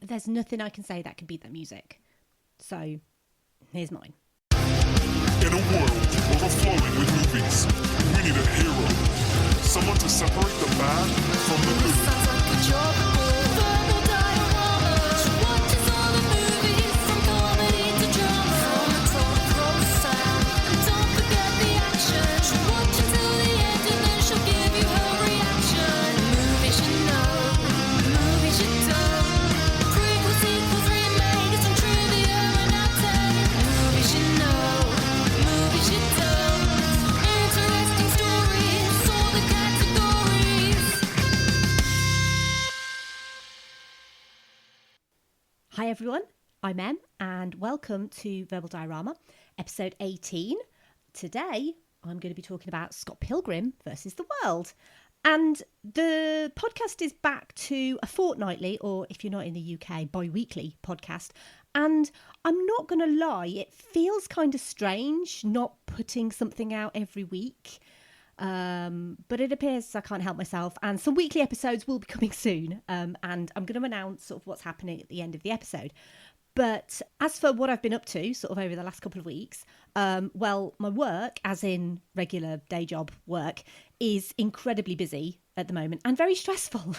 There's nothing I can say that can beat that music. So, here's mine. In a world overflowing with movies, we need a hero. Someone to separate the bad from the good. Sounds like a job. Verbal dioramas. Watches all the movies from comedy to drama. From the top sound. And don't forget the action. She'll watch until the end and then she'll give you her reaction. Movies you know, movies you don't. Prequels, sequels, remakes, and trivia and outtake. Movies you know, movies you don't. Interesting stories, all the categories. Hi everyone, I'm Em and welcome to Verbal Diorama, episode 18. Today I'm going to be talking about Scott Pilgrim versus the World. And the podcast is back to a fortnightly, or if you're not in the UK, bi-weekly podcast. And I'm not going to lie, it feels kind of strange not putting something out every week. But it appears I can't help myself, and some weekly episodes will be coming soon, and I'm going to announce sort of what's happening at the end of the episode. But as for what I've been up to sort of over the last couple of weeks, well, my work, as in regular day job work, is incredibly busy at the moment and very stressful.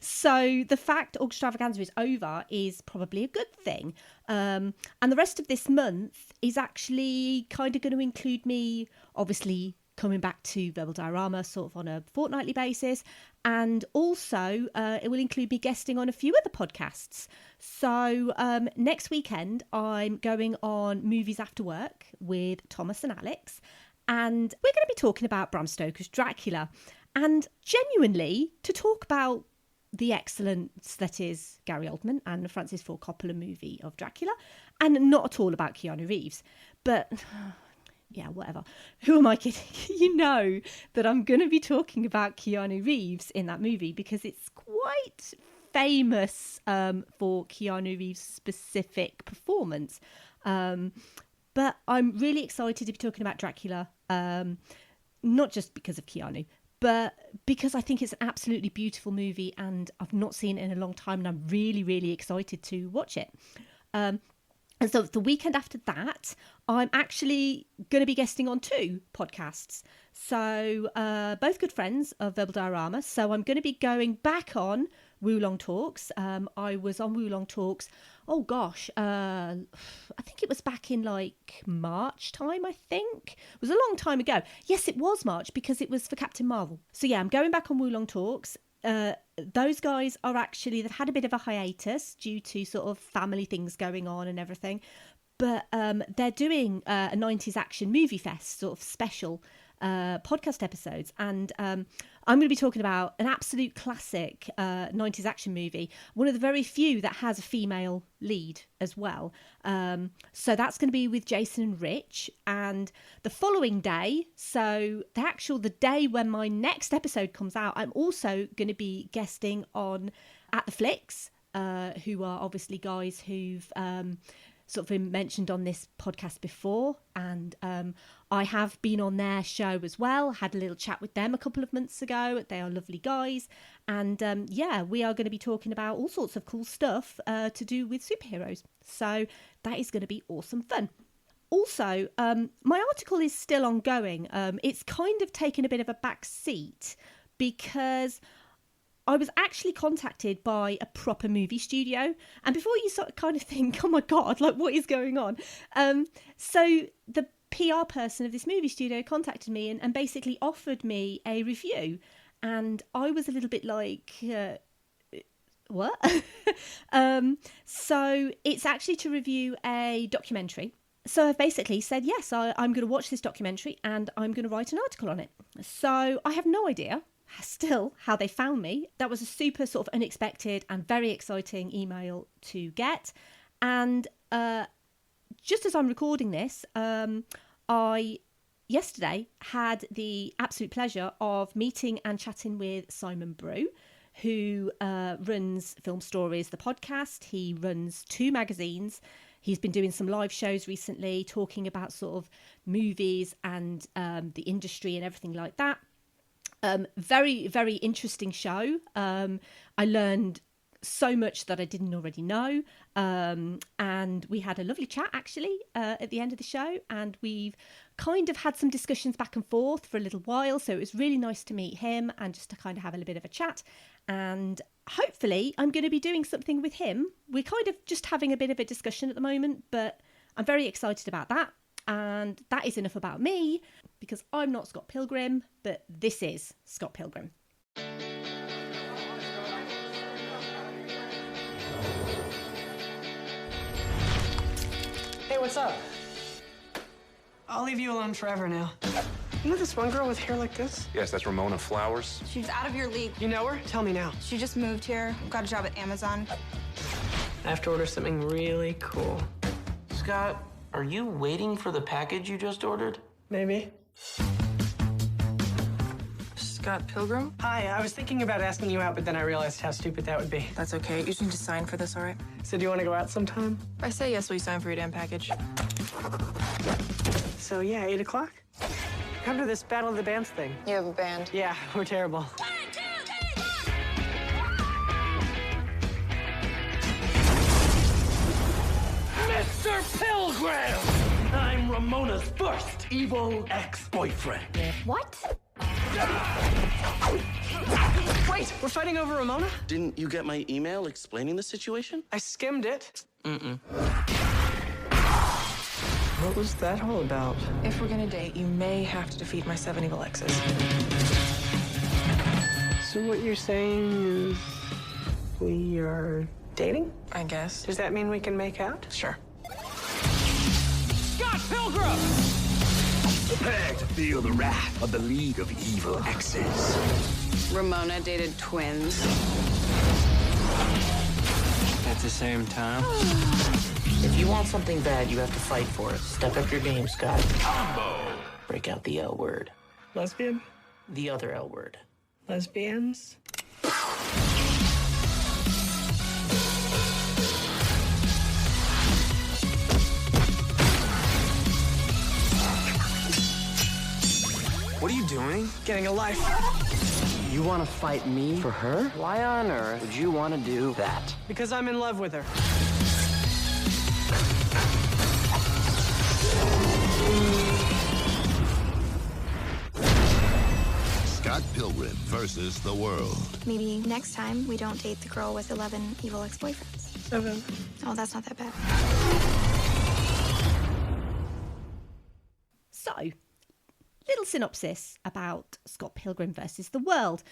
So the fact Extravaganza is over is probably a good thing. And the rest of this month is actually kind of going to include me, obviously, coming back to Verbal Diorama sort of on a fortnightly basis, and also it will include me guesting on a few other podcasts. So next weekend I'm going on Movies After Work with Thomas and Alex, and we're going to be talking about Bram Stoker's Dracula, and genuinely to talk about the excellence that is Gary Oldman and the Francis Ford Coppola movie of Dracula, and not at all about Keanu Reeves. But yeah, whatever. Who am I kidding? You know that I'm going to be talking about Keanu Reeves in that movie because it's quite famous for Keanu Reeves' specific performance. But I'm really excited to be talking about Dracula, not just because of Keanu, but because I think it's an absolutely beautiful movie and I've not seen it in a long time and I'm really, really excited to watch it. And so the weekend after that, I'm actually going to be guesting on two podcasts. So both good friends of Verbal Diorama. So I'm going to be going back on Wulong Talks. I was on Wulong Talks, oh gosh, I think it was back in like March time, I think. It was a long time ago. Yes, it was March because it was for Captain Marvel. So yeah, I'm going back on Wulong Talks. Those guys are actually, they've had a bit of a hiatus due to sort of family things going on and everything, but they're doing a 90s action movie fest sort of special podcast episodes, and I'm going to be talking about an absolute classic 90s action movie, one of the very few that has a female lead as well. So that's going to be with Jason and Rich, and the following day, so the day when my next episode comes out, I'm also going to be guesting on At the Flicks, who are obviously guys who've sort of been mentioned on this podcast before, and I have been on their show as well, had a little chat with them a couple of months ago. They are lovely guys, and yeah, we are going to be talking about all sorts of cool stuff to do with superheroes, so that is going to be awesome fun. Also, my article is still ongoing. It's kind of taken a bit of a back seat because I was actually contacted by a proper movie studio. And before you sort of kind of think, oh my God, like what is going on? So the PR person of this movie studio contacted me and basically offered me a review. And I was a little bit like, what? So it's actually to review a documentary. So I've basically said, yes, I'm going to watch this documentary and I'm going to write an article on it. So I have no idea still how they found me. That was a super sort of unexpected and very exciting email to get. And just as I'm recording this, I yesterday had the absolute pleasure of meeting and chatting with Simon Brew, who runs Film Stories, the podcast. He runs 2 magazines. He's been doing some live shows recently, talking about sort of movies and the industry and everything like that. Very, very interesting show. I learned so much that I didn't already know. And we had a lovely chat, actually, at the end of the show. And we've kind of had some discussions back and forth for a little while. So it was really nice to meet him and just to kind of have a little bit of a chat. And hopefully I'm going to be doing something with him. We're kind of just having a bit of a discussion at the moment, but I'm very excited about that. And that is enough about me, because I'm not Scott Pilgrim, but this is Scott Pilgrim. Hey, what's up? I'll leave you alone forever now. You know this one girl with hair like this? Yes, that's Ramona Flowers. She's out of your league. You know her? Tell me now. She just moved here, got a job at Amazon. I have to order something really cool. Scott, are you waiting for the package you just ordered? Maybe. Scott Pilgrim? Hi, I was thinking about asking you out, but then I realized how stupid that would be. That's okay. You just need to sign for this, all right? So do you want to go out sometime? If I say yes, will you sign for your damn package? So yeah, 8 o'clock? Come to this Battle of the Bands thing. You have a band. Yeah, we're terrible. Mr. Pilgrim! I'm Ramona's first evil ex-boyfriend. What? Wait, we're fighting over Ramona? Didn't you get my email explaining the situation? I skimmed it. What was that all about? If we're gonna date, you may have to defeat my 7 evil exes. So what you're saying is we are dating? I guess. Does that mean we can make out? Sure. Scott Pilgrim! Prepare to feel the wrath of the League of Evil Exes. Ramona dated twins. At the same time? If you want something bad, you have to fight for it. Step up your game, Scott. Combo! Break out the L word. Lesbian? The other L word. Lesbians? What are you doing? Getting a life. You want to fight me for her? Why on earth would you want to do that? Because I'm in love with her. Scott Pilgrim versus the world. Maybe next time we don't date the girl with 11 evil ex-boyfriends. 7. Oh, that's not that bad. So, little synopsis about Scott Pilgrim versus the world.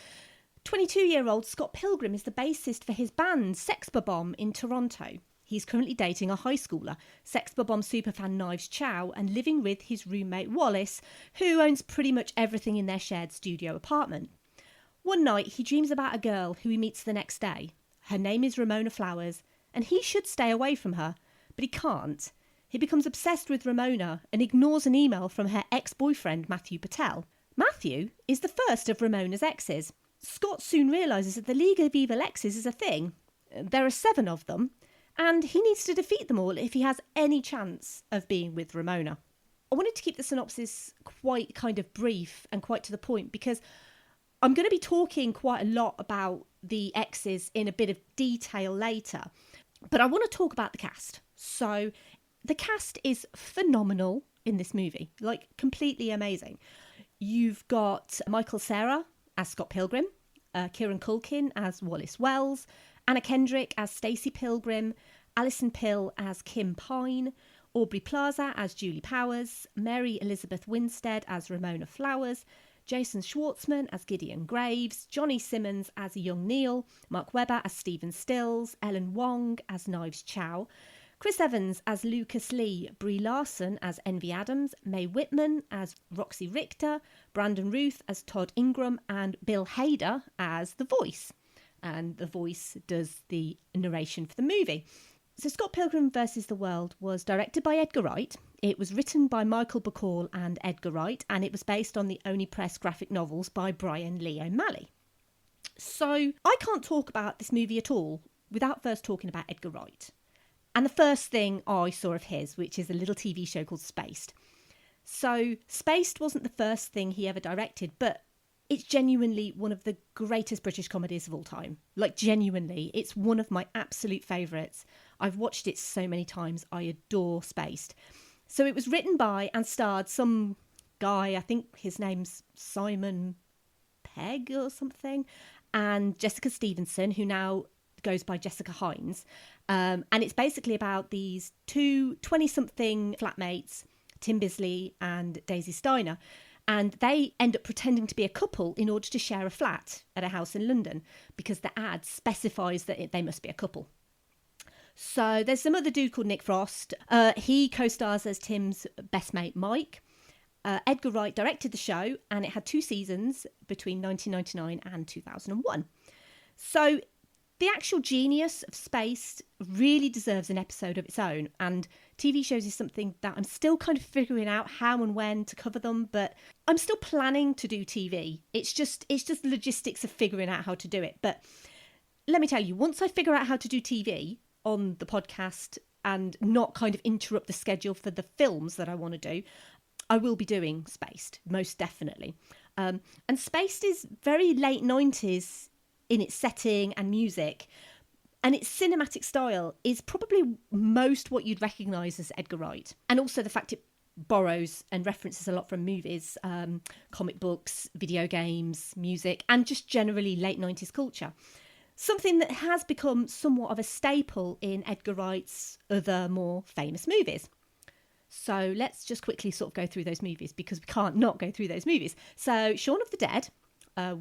22-year-old Scott Pilgrim is the bassist for his band Sex Bomb in Toronto. He's currently dating a high schooler, Sex Bomb superfan Knives Chow, and living with his roommate Wallace, who owns pretty much everything in their shared studio apartment. One night, he dreams about a girl who he meets the next day. Her name is Ramona Flowers, and he should stay away from her, but he can't. He becomes obsessed with Ramona and ignores an email from her ex-boyfriend, Matthew Patel. Matthew is the first of Ramona's exes. Scott soon realises that the League of Evil Exes is a thing. There are 7 of them, and he needs to defeat them all if he has any chance of being with Ramona. I wanted to keep the synopsis quite kind of brief and quite to the point because I'm going to be talking quite a lot about the exes in a bit of detail later, but I want to talk about the cast. So the cast is phenomenal in this movie, like completely amazing. You've got Michael Cera as Scott Pilgrim, Kieran Culkin as Wallace Wells, Anna Kendrick as Stacey Pilgrim, Alison Pill as Kim Pine, Aubrey Plaza as Julie Powers, Mary Elizabeth Winstead as Ramona Flowers, Jason Schwartzman as Gideon Graves, Johnny Simmons as Young Neil, Mark Webber as Stephen Stills, Ellen Wong as Knives Chow, Chris Evans as Lucas Lee, Brie Larson as Envy Adams, Mae Whitman as Roxy Richter, Brandon Ruth as Todd Ingram, and Bill Hader as The Voice. And The Voice does the narration for the movie. So Scott Pilgrim versus the World was directed by Edgar Wright. It was written by Michael Bacall and Edgar Wright, and it was based on the Only Press graphic novels by Brian Lee O'Malley. So I can't talk about this movie at all without first talking about Edgar Wright. And the first thing I saw of his, which is a little TV show called Spaced. So Spaced wasn't the first thing he ever directed, but it's genuinely one of the greatest British comedies of all time. Like, genuinely, it's one of my absolute favourites. I've watched it so many times. I adore Spaced. So it was written by and starred some guy, I think his name's Simon Pegg or something, and Jessica Stevenson, who now goes by Jessica Hines. And it's basically about these two 20-something flatmates, Tim Bisley and Daisy Steiner. And they end up pretending to be a couple in order to share a flat at a house in London because the ad specifies that they must be a couple. So there's some other dude called Nick Frost. He co-stars as Tim's best mate, Mike. Edgar Wright directed the show, and it had 2 seasons between 1999 and 2001. So the actual genius of Spaced really deserves an episode of its own, and TV shows is something that I'm still kind of figuring out how and when to cover them, but I'm still planning to do TV. It's just logistics of figuring out how to do it. But let me tell you, once I figure out how to do TV on the podcast and not kind of interrupt the schedule for the films that I want to do, I will be doing Spaced, most definitely. And Spaced is very late 90s in its setting and music, and its cinematic style is probably most what you'd recognise as Edgar Wright. And also the fact it borrows and references a lot from movies, comic books, video games, music, and just generally late 90s culture. Something that has become somewhat of a staple in Edgar Wright's other more famous movies. So let's just quickly sort of go through those movies, because we can't not go through those movies. So Shaun of the Dead,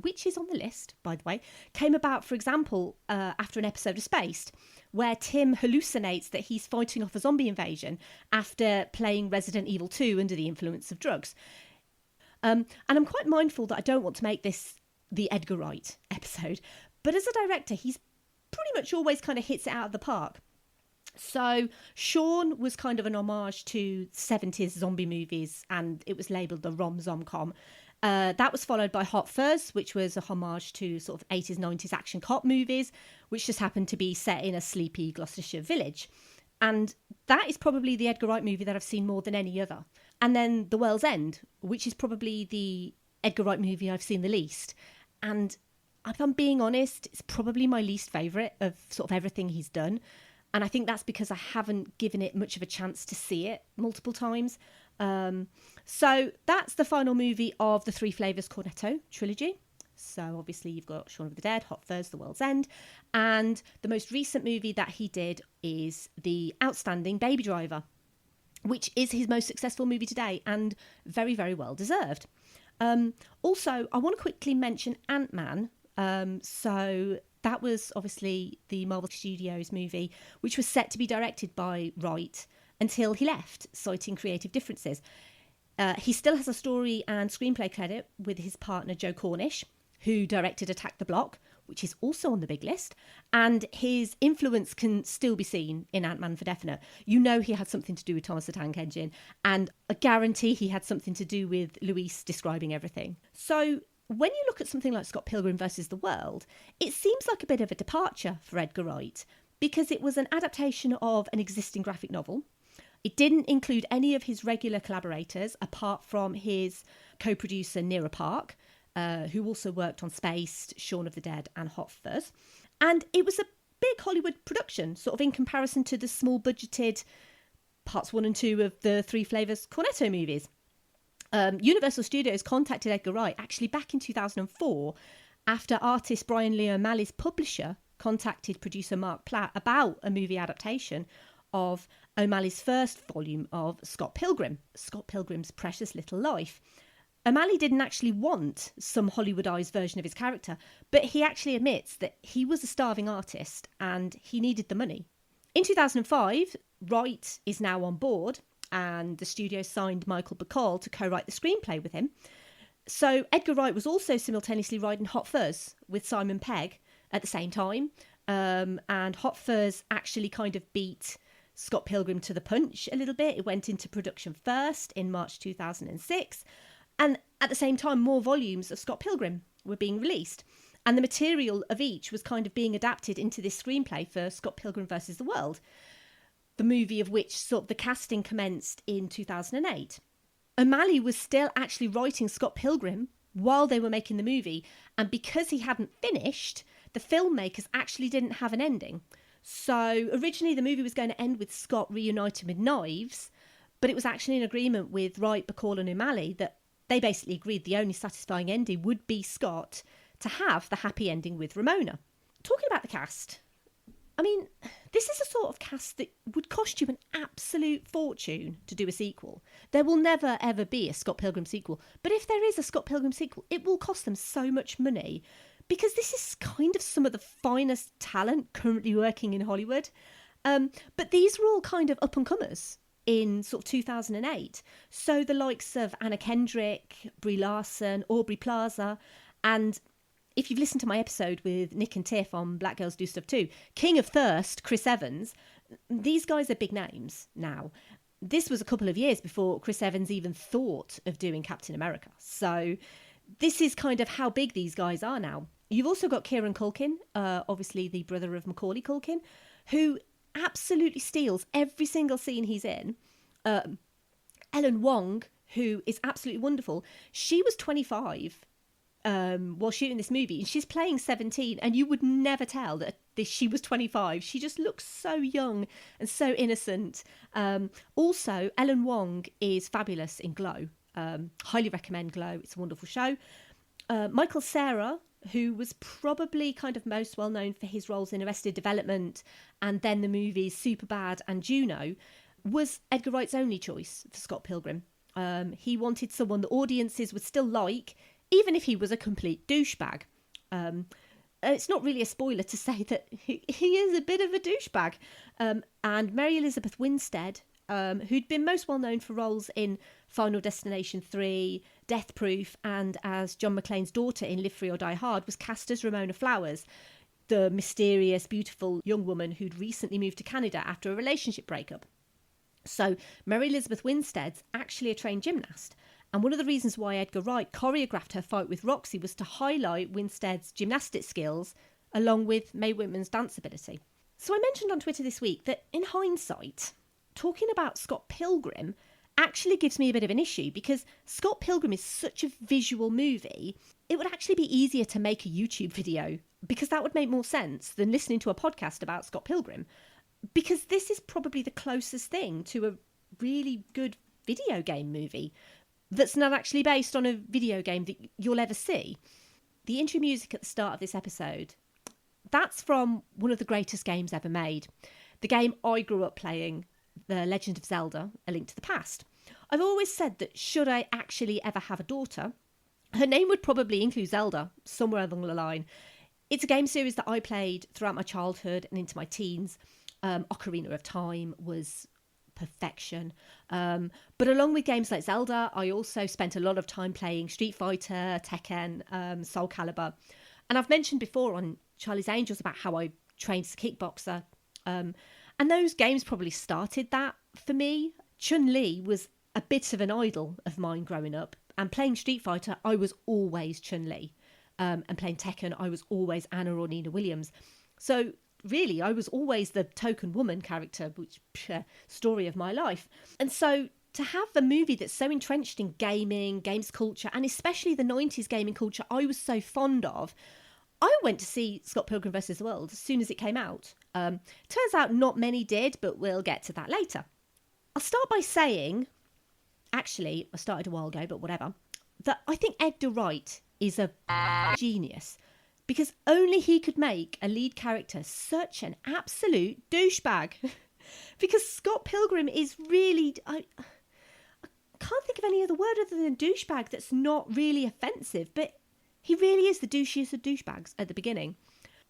which is on the list, by the way, came about, for example, after an episode of Spaced, where Tim hallucinates that he's fighting off a zombie invasion after playing Resident Evil 2 under the influence of drugs. And I'm quite mindful that I don't want to make this the Edgar Wright episode, but as a director, he's pretty much always kind of hits it out of the park. So Shaun was kind of an homage to 70s zombie movies, and it was labelled the rom-zom-com. That was followed by Hot Fuzz, which was a homage to sort of 80s, 90s action cop movies, which just happened to be set in a sleepy Gloucestershire village. And that is probably the Edgar Wright movie that I've seen more than any other. And then The World's End, which is probably the Edgar Wright movie I've seen the least. And if I'm being honest, it's probably my least favourite of sort of everything he's done. And I think that's because I haven't given it much of a chance to see it multiple times. So that's the final movie of the Three Flavours Cornetto trilogy. So obviously you've got Shaun of the Dead, Hot Fuzz, The World's End. And the most recent movie that he did is the outstanding Baby Driver, which is his most successful movie today and very, very well deserved. Also, I want to quickly mention Ant-Man. So that was obviously the Marvel Studios movie, which was set to be directed by Wright until he left, citing creative differences. He still has a story and screenplay credit with his partner Joe Cornish, who directed Attack the Block, which is also on the big list, and his influence can still be seen in Ant-Man for definite. You know he had something to do with Thomas the Tank Engine, and I guarantee he had something to do with Luis describing everything. So when you look at something like Scott Pilgrim versus the World, it seems like a bit of a departure for Edgar Wright, because it was an adaptation of an existing graphic novel. It didn't include any of his regular collaborators, apart from his co-producer Nira Park, who also worked on Spaced, Shaun of the Dead and Hot Fuzz. And it was a big Hollywood production, sort of in comparison to the small budgeted parts 1 and 2 of the Three Flavours Cornetto movies. Universal Studios contacted Edgar Wright actually back in 2004 after artist Brian Lee O'Malley's publisher contacted producer Mark Platt about a movie adaptation of O'Malley's first volume of Scott Pilgrim, Scott Pilgrim's Precious Little Life. O'Malley didn't actually want some Hollywoodized version of his character, but he actually admits that he was a starving artist and he needed the money. In 2005, Wright is now on board, and the studio signed Michael Bacall to co-write the screenplay with him. So Edgar Wright was also simultaneously writing Hot Fuzz with Simon Pegg at the same time. And Hot Fuzz actually kind of beat Scott Pilgrim to the punch a little bit. It went into production first in March 2006. And at the same time, more volumes of Scott Pilgrim were being released. And the material of each was kind of being adapted into this screenplay for Scott Pilgrim versus the World, the movie of which sort of the casting commenced in 2008. O'Malley was still actually writing Scott Pilgrim while they were making the movie. And because he hadn't finished, the filmmakers actually didn't have an ending. So originally the movie was going to end with Scott reunited with Knives, but it was actually an agreement with Wright, Bacall and O'Malley that they basically agreed the only satisfying ending would be Scott to have the happy ending with Ramona. Talking about the cast, I mean, this is a sort of cast that would cost you an absolute fortune to do a sequel. There will never, ever be a Scott Pilgrim sequel. But if there is a Scott Pilgrim sequel, it will cost them so much money because this is kind of some of the finest talent currently working in Hollywood. But these were all kind of up-and-comers in sort of 2008. So the likes of Anna Kendrick, Brie Larson, Aubrey Plaza, and if you've listened to my episode with Nick and Tiff on Black Girls Do Stuff Too, King of Thirst, Chris Evans, these guys are big names now. This was a couple of years before Chris Evans even thought of doing Captain America. So this is kind of how big these guys are now. You've also got Kieran Culkin, obviously the brother of Macaulay Culkin, who absolutely steals every single scene he's in. Ellen Wong, who is absolutely wonderful. She was 25 while shooting this movie, and she's playing 17, and you would never tell that she was 25. She just looks so young and so innocent. Also, Ellen Wong is fabulous in Glow. Highly recommend Glow. It's a wonderful show. Michael Cera, who was probably kind of most well known for his roles in Arrested Development and then the movies Superbad and Juno, was Edgar Wright's only choice for Scott Pilgrim. He wanted someone the audiences would still like, even if he was a complete douchebag. It's not really a spoiler to say that he is a bit of a douchebag. And Mary Elizabeth Winstead, who'd been most well known for roles in Final Destination 3, Death Proof, and as John McClane's daughter in Live Free or Die Hard, was cast as Ramona Flowers, the mysterious, beautiful young woman who'd recently moved to Canada after a relationship breakup. So Mary Elizabeth Winstead's actually a trained gymnast. And one of the reasons why Edgar Wright choreographed her fight with Roxy was to highlight Winstead's gymnastic skills along with Mae Whitman's dance ability. So I mentioned on Twitter this week that in hindsight, talking about Scott Pilgrim actually gives me a bit of an issue because Scott Pilgrim is such a visual movie. It would actually be easier to make a YouTube video because that would make more sense than listening to a podcast about Scott Pilgrim, because this is probably the closest thing to a really good video game movie that's not actually based on a video game that you'll ever see. The intro music at the start of this episode, that's from one of the greatest games ever made. The game I grew up playing, The Legend of Zelda, A Link to the Past. I've always said that should I actually ever have a daughter, her name would probably include Zelda, somewhere along the line. It's a game series that I played throughout my childhood and into my teens. Ocarina of Time was perfection. But along with games like Zelda, I also spent a lot of time playing Street Fighter, Tekken, Soul Calibur. And I've mentioned before on Charlie's Angels about how I trained as a kickboxer. And those games probably started that for me. Chun-Li was a bit of an idol of mine growing up. And playing Street Fighter, I was always Chun-Li. And playing Tekken, I was always Anna or Nina Williams. So really, I was always the token woman character, which story of my life. And so to have a movie that's so entrenched in gaming, games culture, and especially the 90s gaming culture I was so fond of, I went to see Scott Pilgrim vs. the World as soon as it came out. Turns out not many did, but we'll get to that later. I'll start by saying, actually, I started a while ago, but whatever, that I think Edgar Wright is a genius, because only he could make a lead character such an absolute douchebag. Because Scott Pilgrim is really, I can't think of any other word other than douchebag that's not really offensive, but he really is the douchiest of douchebags at the beginning.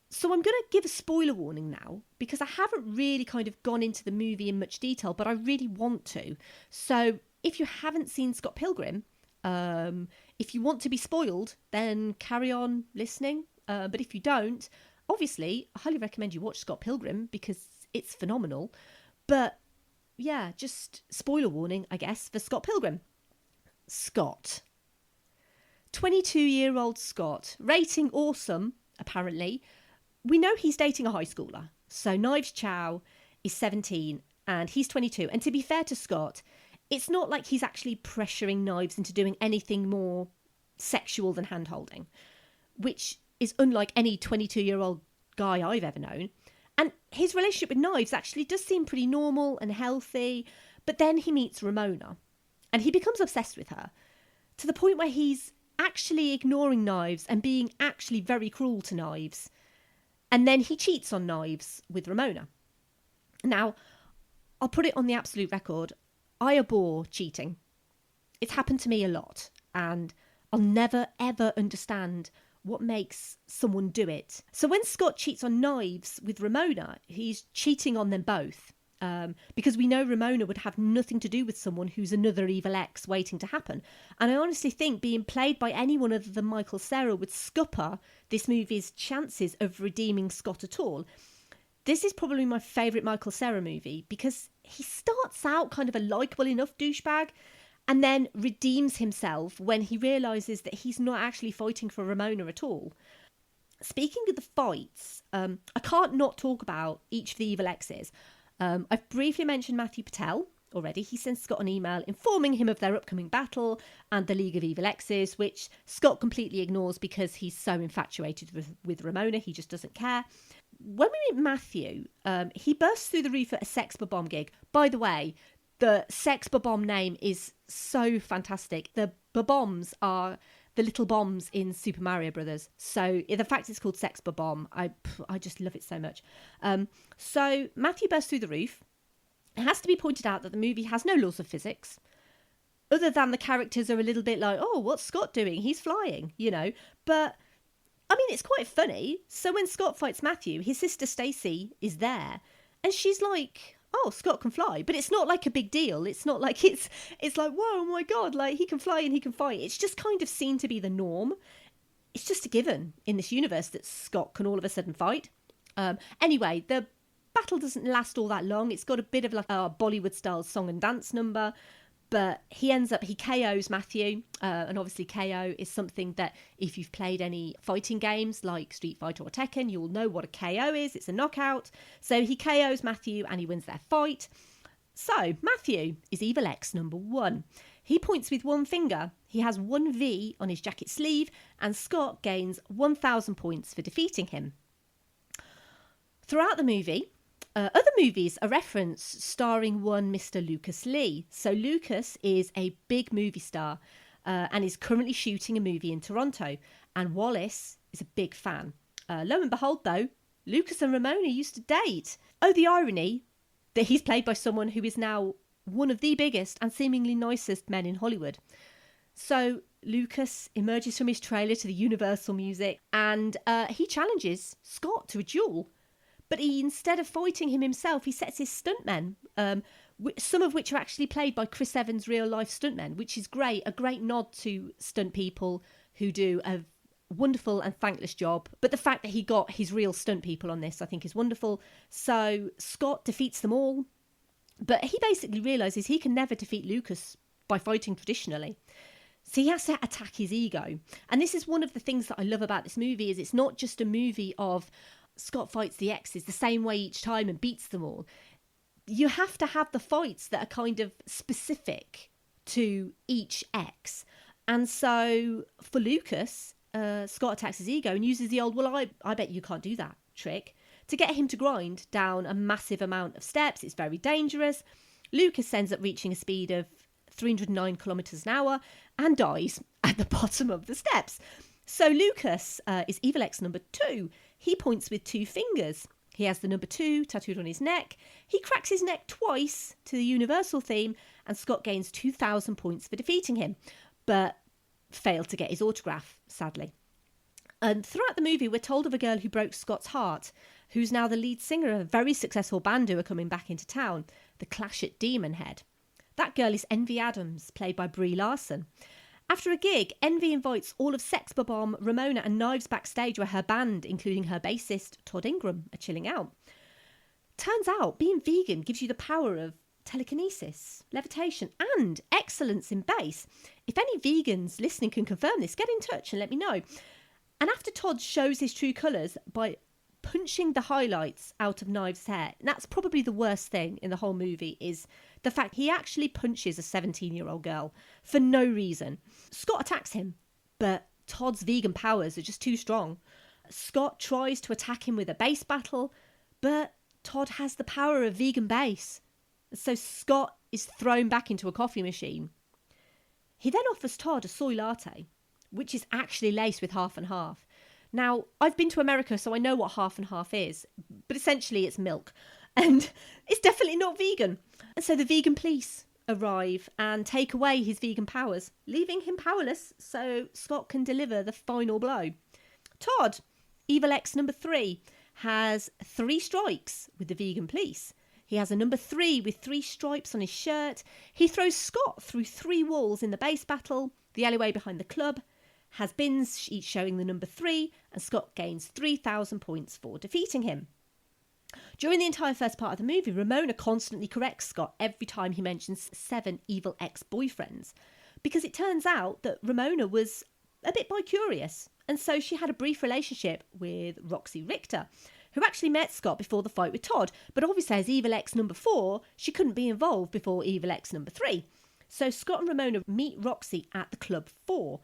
So I'm going to give a spoiler warning now, because I haven't really kind of gone into the movie in much detail, but I really want to. So if you haven't seen Scott Pilgrim, if you want to be spoiled, then carry on listening. But if you don't, obviously, I highly recommend you watch Scott Pilgrim because it's phenomenal. But yeah, just spoiler warning, I guess, for Scott Pilgrim. Scott. 22-year-old Scott. Rating awesome, apparently. We know he's dating a high schooler. So Knives Chow is 17 and he's 22. And to be fair to Scott, it's not like he's actually pressuring Knives into doing anything more sexual than hand-holding, which is unlike any 22-year-old guy I've ever known. And his relationship with Knives actually does seem pretty normal and healthy. But then he meets Ramona and he becomes obsessed with her to the point where he's actually ignoring Knives and being actually very cruel to Knives. And then he cheats on Knives with Ramona. Now, I'll put it on the absolute record. I abhor cheating. It's happened to me a lot. And I'll never, ever understand what makes someone do it. So when Scott cheats on Knives with Ramona, he's cheating on them both. Because we know Ramona would have nothing to do with someone who's another evil ex waiting to happen. And I honestly think being played by anyone other than Michael Cera would scupper this movie's chances of redeeming Scott at all. This is probably my favourite Michael Cera movie because he starts out kind of a likeable enough douchebag and then redeems himself when he realises that he's not actually fighting for Ramona at all. Speaking of the fights, I can't not talk about each of the evil exes. I've briefly mentioned Matthew Patel already. He sends Scott an email informing him of their upcoming battle and the League of Evil Exes, which Scott completely ignores because he's so infatuated with Ramona. He just doesn't care. When we meet Matthew, he bursts through the roof at a Sex Bomb gig. By the way, the Sex Bomb name is so fantastic. The bombs are the little bombs in Super Mario Brothers. So the fact it's called Sex Bomb, I just love it so much. So Matthew bursts through the roof. It has to be pointed out that the movie has no laws of physics, other than the characters are a little bit like, oh, what's Scott doing? He's flying, you know. But I mean, it's quite funny. So when Scott fights Matthew, his sister Stacey is there, and she's like, oh, Scott can fly. But it's not like a big deal. It's not like it's like, whoa, oh my God, like he can fly and he can fight. It's just kind of seen to be the norm. It's just a given in this universe that Scott can all of a sudden fight. Anyway, the battle doesn't last all that long. It's got a bit of like a Bollywood-style song and dance number. But he KOs Matthew. And obviously KO is something that if you've played any fighting games like Street Fighter or Tekken, you'll know what a KO is. It's a knockout. So he KOs Matthew and he wins their fight. So Matthew is Evil Ex number 1. He points with one finger. He has one V on his jacket sleeve. And Scott gains 1,000 points for defeating him. Throughout the movie, other movies are referenced starring one Mr. Lucas Lee. So Lucas is a big movie star and is currently shooting a movie in Toronto. And Wallace is a big fan. Lo and behold, though, Lucas and Ramona used to date. Oh, the irony that he's played by someone who is now one of the biggest and seemingly nicest men in Hollywood. So Lucas emerges from his trailer to the Universal music and he challenges Scott to a duel. But instead of fighting him himself, he sets his stuntmen, some of which are actually played by Chris Evans' real-life stuntmen, which is great, a great nod to stunt people who do a wonderful and thankless job. But the fact that he got his real stunt people on this, I think, is wonderful. So Scott defeats them all, but he basically realises he can never defeat Lucas by fighting traditionally. So he has to attack his ego. And this is one of the things that I love about this movie, is it's not just a movie of Scott fights the exes the same way each time and beats them all. You have to have the fights that are kind of specific to each ex. And so for Lucas, Scott attacks his ego and uses the old, well, I bet you can't do that trick to get him to grind down a massive amount of steps. It's very dangerous. Lucas ends up reaching a speed of 309 kilometres an hour and dies at the bottom of the steps. So Lucas is Evil Ex number 2. He points with 2 fingers. He has the number 2 tattooed on his neck. He cracks his neck twice to the Universal theme, and Scott gains 2,000 points for defeating him, but failed to get his autograph, sadly. And throughout the movie, we're told of a girl who broke Scott's heart, who's now the lead singer of a very successful band who are coming back into town, the Clash at Demon Head. That girl is Envy Adams, played by Brie Larson. After a gig, Envy invites all of Sex Bomb, Ramona and Knives backstage where her band, including her bassist Todd Ingram, are chilling out. Turns out being vegan gives you the power of telekinesis, levitation and excellence in bass. If any vegans listening can confirm this, get in touch and let me know. And after Todd shows his true colours by punching the highlights out of Knives' hair, and that's probably the worst thing in the whole movie, is the fact he actually punches a 17-year-old girl for no reason. Scott attacks him, but Todd's vegan powers are just too strong. Scott tries to attack him with a bass battle, but Todd has the power of vegan bass. So Scott is thrown back into a coffee machine. He then offers Todd a soy latte, which is actually laced with half and half. Now, I've been to America, so I know what half and half is, but essentially it's milk, and it's definitely not vegan. And so the vegan police arrive and take away his vegan powers, leaving him powerless so Scott can deliver the final blow. Todd, Evil X number 3, has 3 strikes with the vegan police. He has a number 3 with 3 stripes on his shirt. He throws Scott through 3 walls in the bass battle. The alleyway behind the club has bins each showing the number 3, and Scott gains 3,000 points for defeating him. During the entire first part of the movie, Ramona constantly corrects Scott every time he mentions 7 evil ex-boyfriends, because it turns out that Ramona was a bit bi-curious, and so she had a brief relationship with Roxy Richter, who actually met Scott before the fight with Todd, but obviously as Evil X number 4, she couldn't be involved before Evil X number 3. So Scott and Ramona meet Roxy at the Club 4,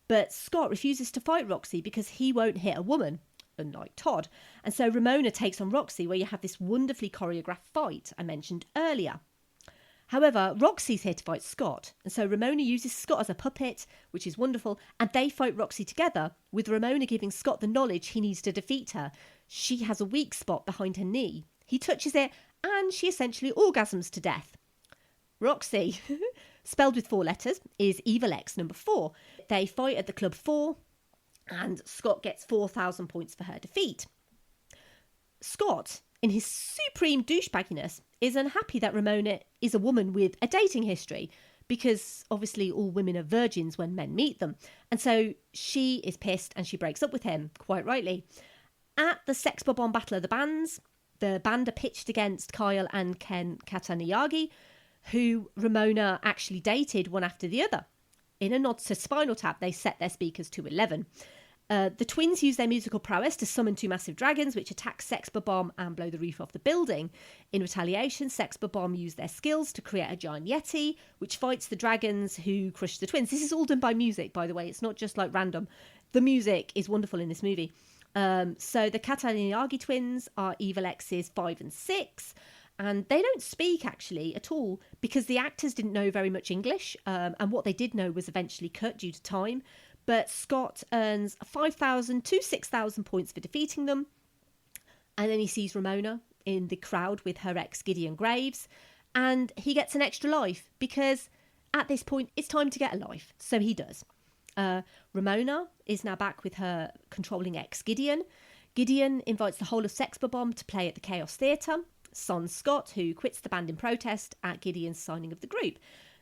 but Scott refuses to fight Roxy because he won't hit a woman, unlike Todd. And so Ramona takes on Roxy, where you have this wonderfully choreographed fight I mentioned earlier. However, Roxy's here to fight Scott, and so Ramona uses Scott as a puppet, which is wonderful, and they fight Roxy together, with Ramona giving Scott the knowledge he needs to defeat her. She has a weak spot behind her knee. He touches it, and she essentially orgasms to death. Roxy, spelled with 4 letters, is Evil X number 4. They fight at the Club 4, and Scott gets 4,000 points for her defeat. Scott, in his supreme douchebagginess, is unhappy that Ramona is a woman with a dating history, because obviously all women are virgins when men meet them. And so she is pissed and she breaks up with him, quite rightly. At the Sex Bomb Battle of the Bands, the band are pitched against Kyle and Ken Kataniyagi, who Ramona actually dated one after the other. In a nod to Spinal Tap, they set their speakers to 11. The twins use their musical prowess to summon 2 massive dragons, which attack Sex Bomb and blow the roof off the building. In retaliation, Sex Bomb use their skills to create a giant yeti, which fights the dragons who crush the twins. This is all done by music, by the way. It's not just like random. The music is wonderful in this movie. So the Kataniyagi twins are Evil X's 5 and 6. And they don't speak, actually, at all, because the actors didn't know very much English, and what they did know was eventually cut due to time. But Scott earns 5,000 to 6,000 points for defeating them. And then he sees Ramona in the crowd with her ex Gideon Graves, and he gets an extra life, because at this point, it's time to get a life. So he does. Ramona is now back with her controlling ex Gideon. Gideon invites the whole of Sex Bomb to play at the Chaos Theatre. Son Scott, who quits the band in protest at Gideon's signing of the group.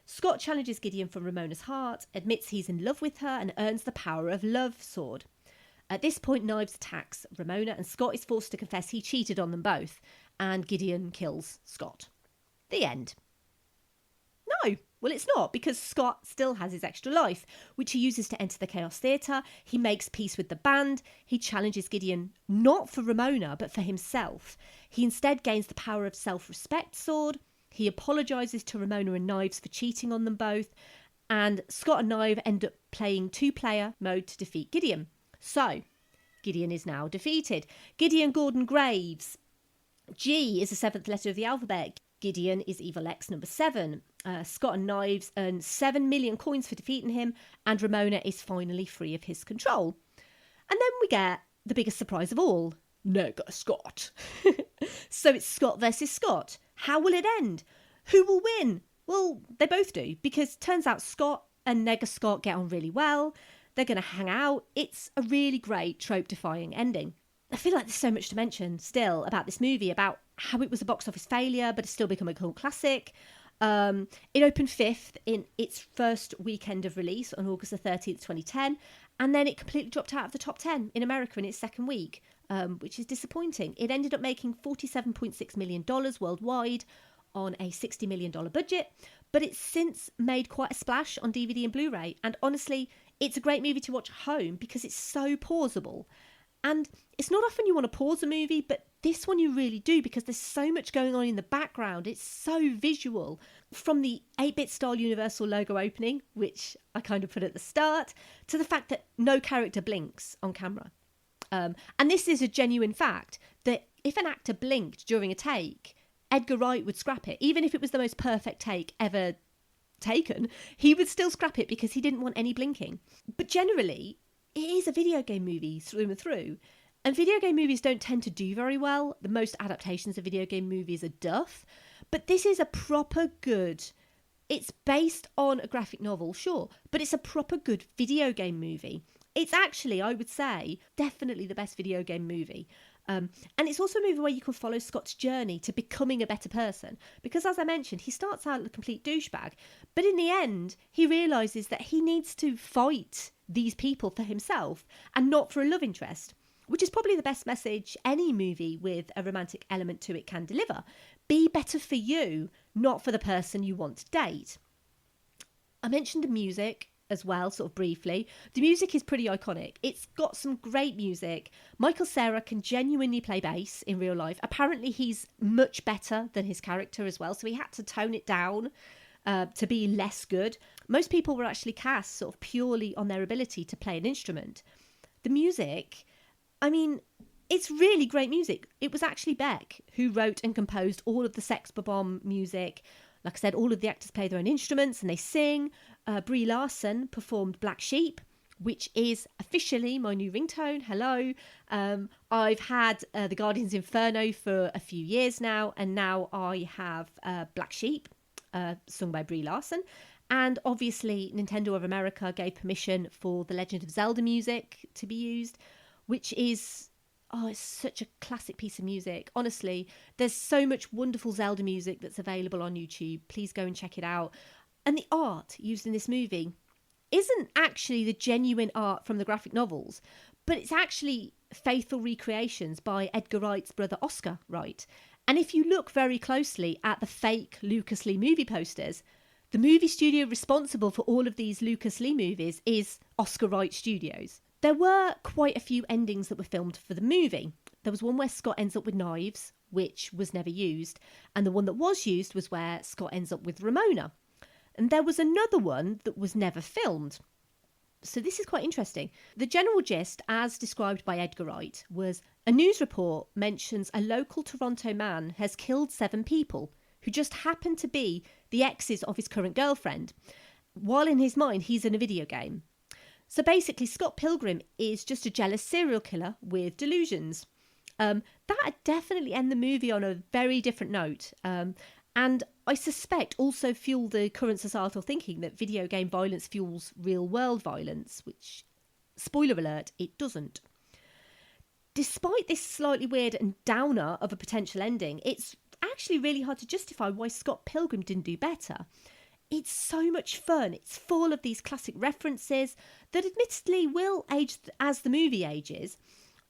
Scott challenges Gideon for Ramona's heart, admits he's in love with her, and earns the power of Love Sword. At this point, Knives attacks Ramona, and Scott is forced to confess he cheated on them both, and Gideon kills Scott. The end. No, well, it's not, because Scott still has his extra life, which he uses to enter the Chaos Theatre. He makes peace with the band. He challenges Gideon not for Ramona, but for himself. He instead gains the power of self-respect sword. He apologises to Ramona and Knives for cheating on them both. And Scott and Knives end up playing 2-player mode to defeat Gideon. So, Gideon is now defeated. Gideon Gordon Graves. G is the 7th letter of the alphabet. Gideon is Evil X number 7. Scott and Knives earn 7 million coins for defeating him, and Ramona is finally free of his control. And then we get the biggest surprise of all, Nega Scott. So it's Scott versus Scott. How will it end? Who will win? Well, they both do, because turns out Scott and Nega Scott get on really well. They're going to hang out. It's a really great trope-defying ending. I feel like there's so much to mention still about this movie, about how it was a box office failure, but it's still become a cult classic. It opened 5th in its first weekend of release on August the 13th, 2010, and then it completely dropped out of the top 10 in America in its second week, which is disappointing. It ended up making $47.6 million worldwide on a $60 million budget, but it's since made quite a splash on DVD and Blu-ray, and honestly, it's a great movie to watch at home because it's so pausable. And it's not often you want to pause a movie, but this one you really do because there's so much going on in the background. It's so visual. From the 8-bit style Universal logo opening, which I kind of put at the start, to the fact that no character blinks on camera. And this is a genuine fact that if an actor blinked during a take, Edgar Wright would scrap it. Even if it was the most perfect take ever taken, he would still scrap it because he didn't want any blinking. But generally, it is a video game movie through and through. And video game movies don't tend to do very well. The most adaptations of video game movies are duff. But this is a proper good... It's based on a graphic novel, sure, but it's a proper good video game movie. It's actually, I would say, definitely the best video game movie. And it's also a movie where you can follow Scott's journey to becoming a better person. Because as I mentioned, he starts out a complete douchebag. But in the end, he realises that he needs to fight these people for himself and not for a love interest, which is probably the best message any movie with a romantic element to it can deliver. Be better for you, not for the person you want to date. I mentioned the music as well, sort of briefly. The music is pretty iconic. It's got some great music. Michael Cera can genuinely play bass in real life. Apparently he's much better than his character as well, so he had to tone it down to be less good. Most people were actually cast sort of purely on their ability to play an instrument. The music, I mean, it's really great music. It was actually Beck who wrote and composed all of the Sex Bomb music. Like I said, all of the actors play their own instruments and they sing. Brie Larson performed Black Sheep, which is officially my new ringtone. Hello. I've had The Guardian's Inferno for a few years now, and now I have Black Sheep, sung by Brie Larson. And obviously, Nintendo of America gave permission for the Legend of Zelda music to be used, which is... Oh, it's such a classic piece of music. Honestly, there's so much wonderful Zelda music that's available on YouTube. Please go and check it out. And the art used in this movie isn't actually the genuine art from the graphic novels, but it's actually faithful recreations by Edgar Wright's brother Oscar Wright. And if you look very closely at the fake Lucas Lee movie posters, the movie studio responsible for all of these Lucas Lee movies is Oscar Wright Studios. There were quite a few endings that were filmed for the movie. There was one where Scott ends up with knives, which was never used, and the one that was used was where Scott ends up with Ramona. And there was another one that was never filmed. So this is quite interesting. The general gist, as described by Edgar Wright, was a news report mentions a local Toronto man has killed 7 people who just happen to be the exes of his current girlfriend, while in his mind he's in a video game. So basically, Scott Pilgrim is just a jealous serial killer with delusions. That definitely end the movie on a very different note. And I suspect also fuel the current societal thinking that video game violence fuels real world violence, which, spoiler alert, it doesn't. Despite this slightly weird and downer of a potential ending, it's actually really hard to justify why Scott Pilgrim didn't do better. It's so much fun. It's full of these classic references that admittedly will age as the movie ages.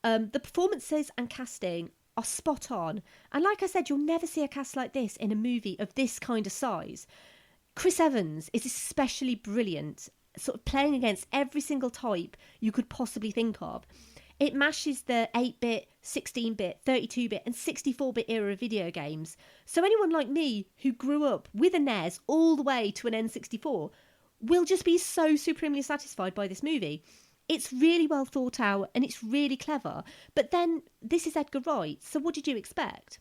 The performances and casting are spot on. And like I said, you'll never see a cast like this in a movie of this kind of size. Chris Evans is especially brilliant, sort of playing against every single type you could possibly think of. It mashes the 8-bit, 16-bit, 32-bit and 64-bit era of video games. So anyone like me who grew up with a NES all the way to an N64 will just be so supremely satisfied by this movie. It's really well thought out and it's really clever. But then this is Edgar Wright, so what did you expect?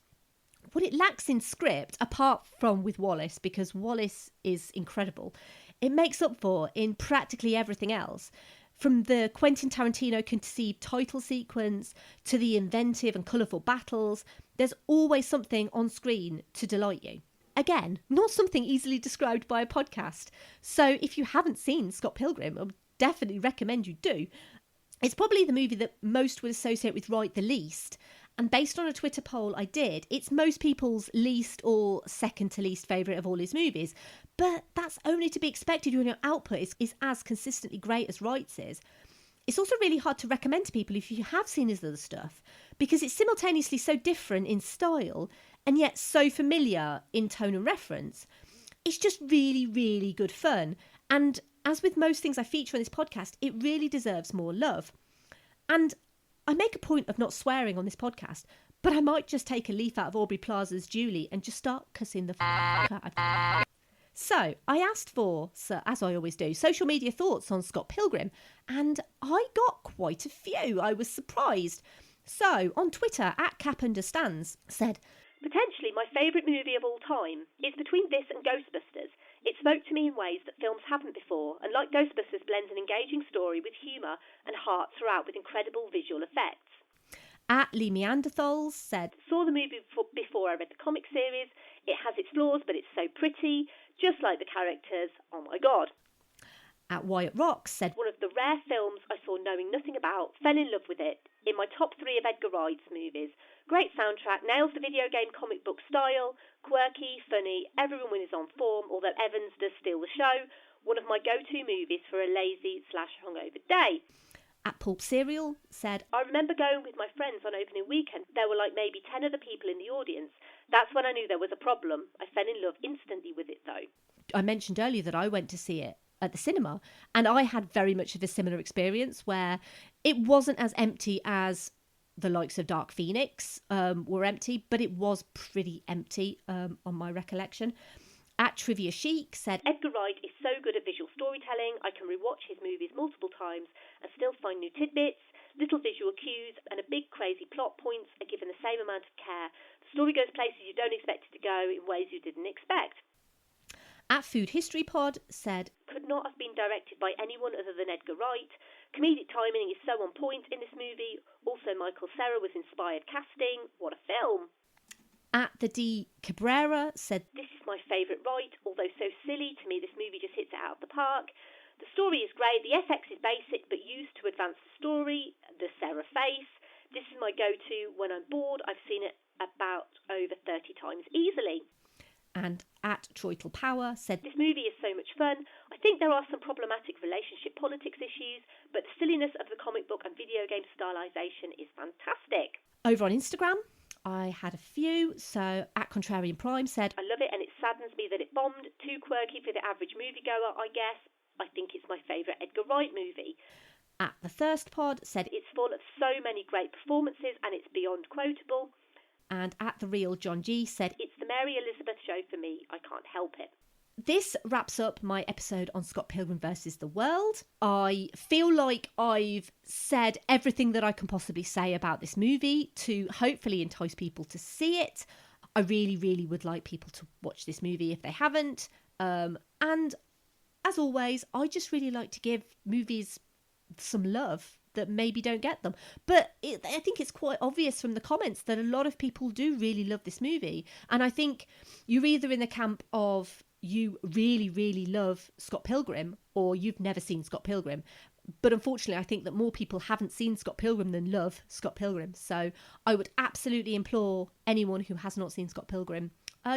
What it lacks in script, apart from with Wallace, because Wallace is incredible, it makes up for in practically everything else. From the Quentin Tarantino conceived title sequence to the inventive and colourful battles, there's always something on screen to delight you. Again, not something easily described by a podcast. So if you haven't seen Scott Pilgrim, I would definitely recommend you do. It's probably the movie that most would associate with Wright the least. And based on a Twitter poll I did, it's most people's least or second to least favourite of all his movies. But that's only to be expected when your output is as consistently great as Wright's is. It's also really hard to recommend to people if you have seen his other stuff, because it's simultaneously so different in style and yet so familiar in tone and reference. It's just really, really good fun. And as with most things I feature on this podcast, it really deserves more love. And I make a point of not swearing on this podcast, but I might just take a leaf out of Aubrey Plaza's Julie and just start cussing the out of. So I asked for, as I always do, social media thoughts on Scott Pilgrim, and I got quite a few. I was surprised. So on Twitter, @CapUnderstands said, "Potentially my favourite movie of all time is between this and Ghostbusters. It spoke to me in ways that films haven't before, and like Ghostbusters blends an engaging story with humour and heart throughout with incredible visual effects." @Lee Neanderthals said, "Saw the movie before I read the comic series. It has its flaws, but it's so pretty. Just like the characters. Oh my god." @Wyatt Rocks said, "One of the rare films I saw knowing nothing about, fell in love with it. In my top 3 of Edgar Wright's movies. Great soundtrack, nails the video game comic book style, quirky, funny, everyone is on form, although Evans does steal the show. One of my go-to movies for a lazy/hungover day." @Pulp Cereal said, "I remember going with my friends on opening weekend. There were like maybe 10 other people in the audience. That's when I knew there was a problem. I fell in love instantly with it though." I mentioned earlier that I went to see it at the cinema, and I had very much of a similar experience where it wasn't as empty as the likes of Dark Phoenix were empty, but it was pretty empty on my recollection. @Trivia Chic said, "Edgar Wright is so good at visual storytelling. I can rewatch his movies multiple times and still find new tidbits. Little visual cues and a big crazy plot points are given the same amount of care. The story goes places you don't expect it to go in ways you didn't expect." @Food History Pod said, "Could not have been directed by anyone other than Edgar Wright. Comedic timing is so on point in this movie. Also, Michael Cera was inspired casting. What a film." @The D Cabrera said, "This is my favourite Wright, although so silly. To me, this movie just hits it out of the park. The story is great. The FX is basic, but used to advance the story. The Cera face. This is my go-to when I'm bored. I've seen it about over 30 times easily." And @Troitel Power said, "This movie is so much fun. I think there are some problematic relationship politics issues, but the silliness of the comic book and video game stylization is fantastic." Over on Instagram, I had a few. So @Contrarian Prime said, "I love it and it saddens me that it bombed. Too quirky for the average moviegoer, I guess. I think it's my favourite Edgar Wright movie." @The Thirst Pod said, "It's full of so many great performances and it's beyond quotable." And @The Real John G said, "It's the Mary Elizabeth show for me. I can't help it." This wraps up my episode on Scott Pilgrim vs. the World. I feel like I've said everything that I can possibly say about this movie to hopefully entice people to see it. I really, really would like people to watch this movie if they haven't. And as always, I just really like to give movies some love that maybe don't get them. But I think it's quite obvious from the comments that a lot of people do really love this movie. And I think you're either in the camp of you really, really love Scott Pilgrim or you've never seen Scott Pilgrim. But unfortunately, I think that more people haven't seen Scott Pilgrim than love Scott Pilgrim. So I would absolutely implore anyone who has not seen Scott Pilgrim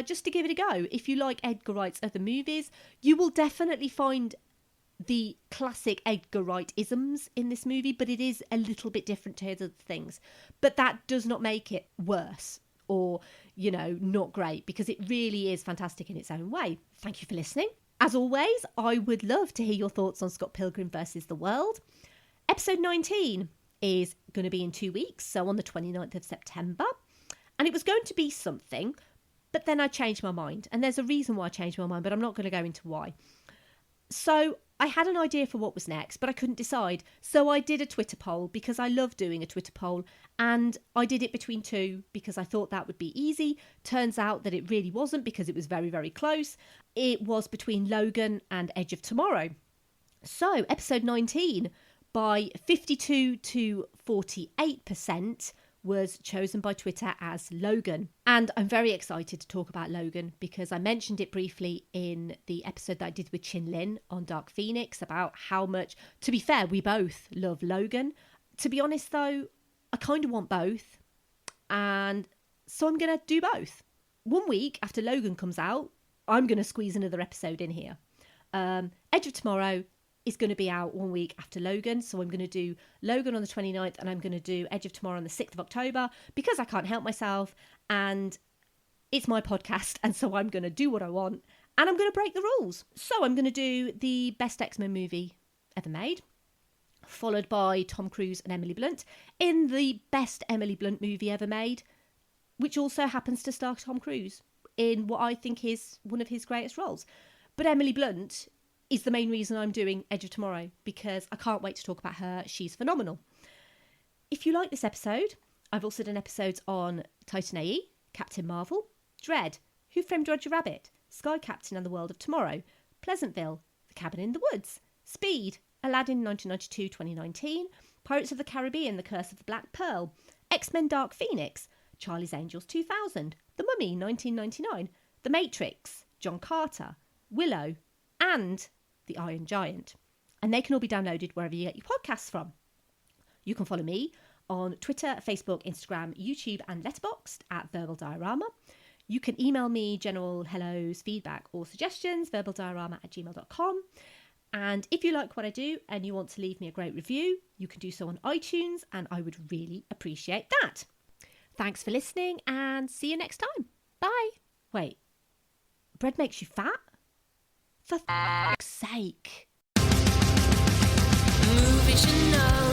just to give it a go. If you like Edgar Wright's other movies, you will definitely find the classic Edgar Wright isms in this movie, but it is a little bit different to his other things. But that does not make it worse or, not great, because it really is fantastic in its own way. Thank you for listening. As always, I would love to hear your thoughts on Scott Pilgrim vs. the World. Episode 19 is going to be in 2 weeks, so on the 29th of September. And it was going to be something, but then I changed my mind. And there's a reason why I changed my mind, but I'm not going to go into why. So I had an idea for what was next, but I couldn't decide. So I did a Twitter poll because I love doing a Twitter poll. And I did it between 2 because I thought that would be easy. Turns out that it really wasn't because it was very, very close. It was between Logan and Edge of Tomorrow. So episode 19, by 52 to 48%, was chosen by Twitter as Logan. And I'm very excited to talk about Logan because I mentioned it briefly in the episode that I did with Chin Lin on Dark Phoenix about how much, to be fair, we both love Logan. To be honest though, I kind of want both. And so I'm going to do both. 1 week after Logan comes out, I'm going to squeeze another episode in here. Edge of Tomorrow is going to be out 1 week after Logan. So I'm going to do Logan on the 29th and I'm going to do Edge of Tomorrow on the 6th of October because I can't help myself and it's my podcast. And so I'm going to do what I want and I'm going to break the rules. So I'm going to do the best X-Men movie ever made, followed by Tom Cruise and Emily Blunt in the best Emily Blunt movie ever made, which also happens to star Tom Cruise in what I think is one of his greatest roles. But Emily Blunt is the main reason I'm doing Edge of Tomorrow because I can't wait to talk about her. She's phenomenal. If you like this episode, I've also done episodes on Titan AE, Captain Marvel, Dread, Who Framed Roger Rabbit, Sky Captain and the World of Tomorrow, Pleasantville, The Cabin in the Woods, Speed, Aladdin 1992-2019, Pirates of the Caribbean, The Curse of the Black Pearl, X-Men Dark Phoenix, Charlie's Angels 2000, The Mummy 1999, The Matrix, John Carter, Willow, and The Iron Giant. And they can all be downloaded wherever you get your podcasts from. You can follow me on Twitter, Facebook, Instagram, YouTube and Letterboxd at Verbal Diorama. You can email me general hellos, feedback or suggestions, verbaldiorama@gmail.com. And if you like what I do and you want to leave me a great review, you can do so on iTunes and I would really appreciate that. Thanks for listening and see you next time. Bye. Wait, bread makes you fat? For f***'s sake. Movies you know.